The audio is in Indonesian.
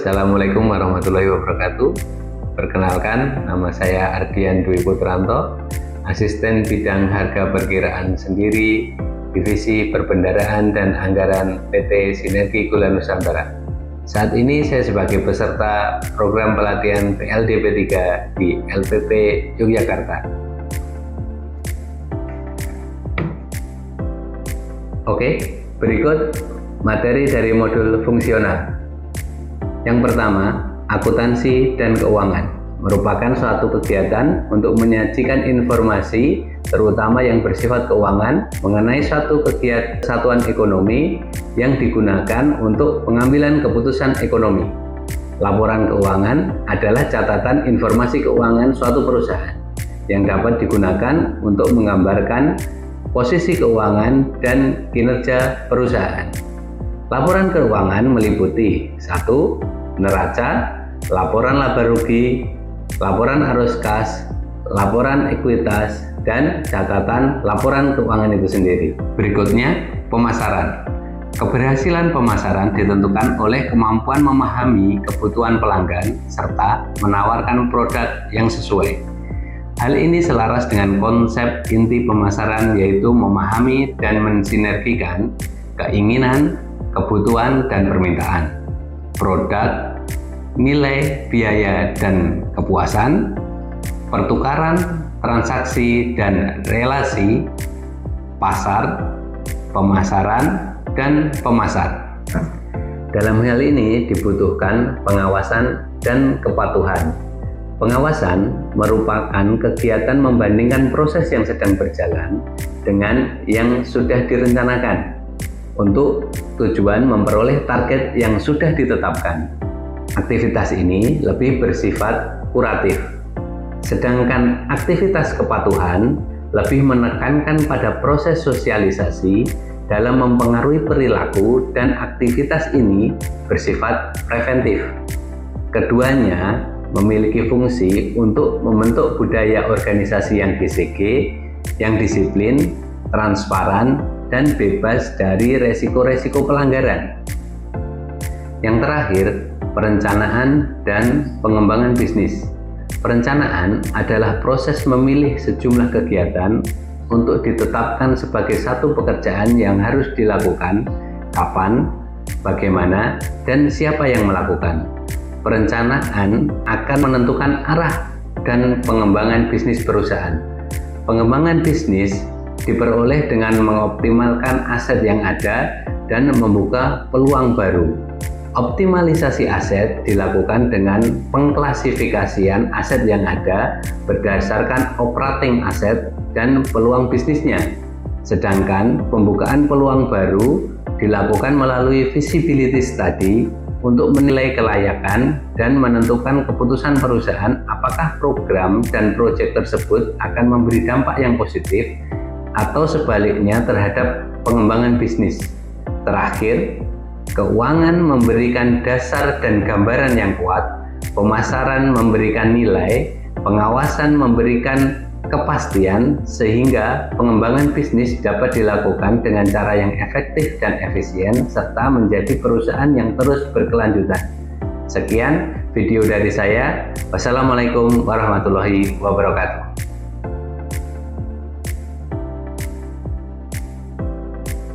Assalamualaikum warahmatullahi wabarakatuh. Perkenalkan, nama saya Ardian Dwi Putranto, Asisten Bidang Harga Perkiraan Sendiri, Divisi Perbendaharaan dan Anggaran PT Sinergi Gula Nusantara. Saat ini saya sebagai peserta program pelatihan PLDP 3 di LPP Yogyakarta. Oke, berikut materi dari modul fungsional. Yang pertama, akuntansi dan keuangan merupakan suatu kegiatan untuk menyajikan informasi terutama yang bersifat keuangan mengenai suatu satuan ekonomi yang digunakan untuk pengambilan keputusan ekonomi. Laporan keuangan adalah catatan informasi keuangan suatu perusahaan yang dapat digunakan untuk menggambarkan posisi keuangan dan kinerja perusahaan. Laporan keuangan meliputi 1. Neraca, laporan laba rugi, laporan arus kas, laporan ekuitas, dan catatan laporan keuangan itu sendiri. Berikutnya, pemasaran. Keberhasilan pemasaran ditentukan oleh kemampuan memahami kebutuhan pelanggan serta menawarkan produk yang sesuai. Hal ini selaras dengan konsep inti pemasaran, yaitu memahami dan mensinergikan keinginan, kebutuhan, dan permintaan, produk, nilai, biaya, dan kepuasan, pertukaran, transaksi, dan relasi, pasar, pemasaran, dan pemasar. Dalam hal ini dibutuhkan pengawasan dan kepatuhan. Pengawasan merupakan kegiatan membandingkan proses yang sedang berjalan dengan yang sudah direncanakan untuk tujuan memperoleh target yang sudah ditetapkan. Aktivitas ini lebih bersifat kuratif, sedangkan aktivitas kepatuhan lebih menekankan pada proses sosialisasi dalam mempengaruhi perilaku, dan aktivitas ini bersifat preventif. Keduanya memiliki fungsi untuk membentuk budaya organisasi yang GCG, yang disiplin, transparan, dan bebas dari resiko-resiko pelanggaran. Yang terakhir, perencanaan dan pengembangan bisnis. Perencanaan adalah proses memilih sejumlah kegiatan untuk ditetapkan sebagai satu pekerjaan yang harus dilakukan, kapan, bagaimana, dan siapa yang melakukan. Perencanaan akan menentukan arah dan pengembangan bisnis perusahaan. Pengembangan bisnis diperoleh dengan mengoptimalkan aset yang ada dan membuka peluang baru. Optimalisasi aset dilakukan dengan pengklasifikasian aset yang ada berdasarkan operating aset dan peluang bisnisnya. Sedangkan pembukaan peluang baru dilakukan melalui feasibility study untuk menilai kelayakan dan menentukan keputusan perusahaan apakah program dan proyek tersebut akan memberi dampak yang positif atau sebaliknya terhadap pengembangan bisnis. Terakhir, keuangan memberikan dasar dan gambaran yang kuat, pemasaran memberikan nilai, pengawasan memberikan kepastian, sehingga pengembangan bisnis dapat dilakukan dengan cara yang efektif dan efisien serta menjadi perusahaan yang terus berkelanjutan. Sekian video dari saya. Wassalamualaikum warahmatullahi wabarakatuh.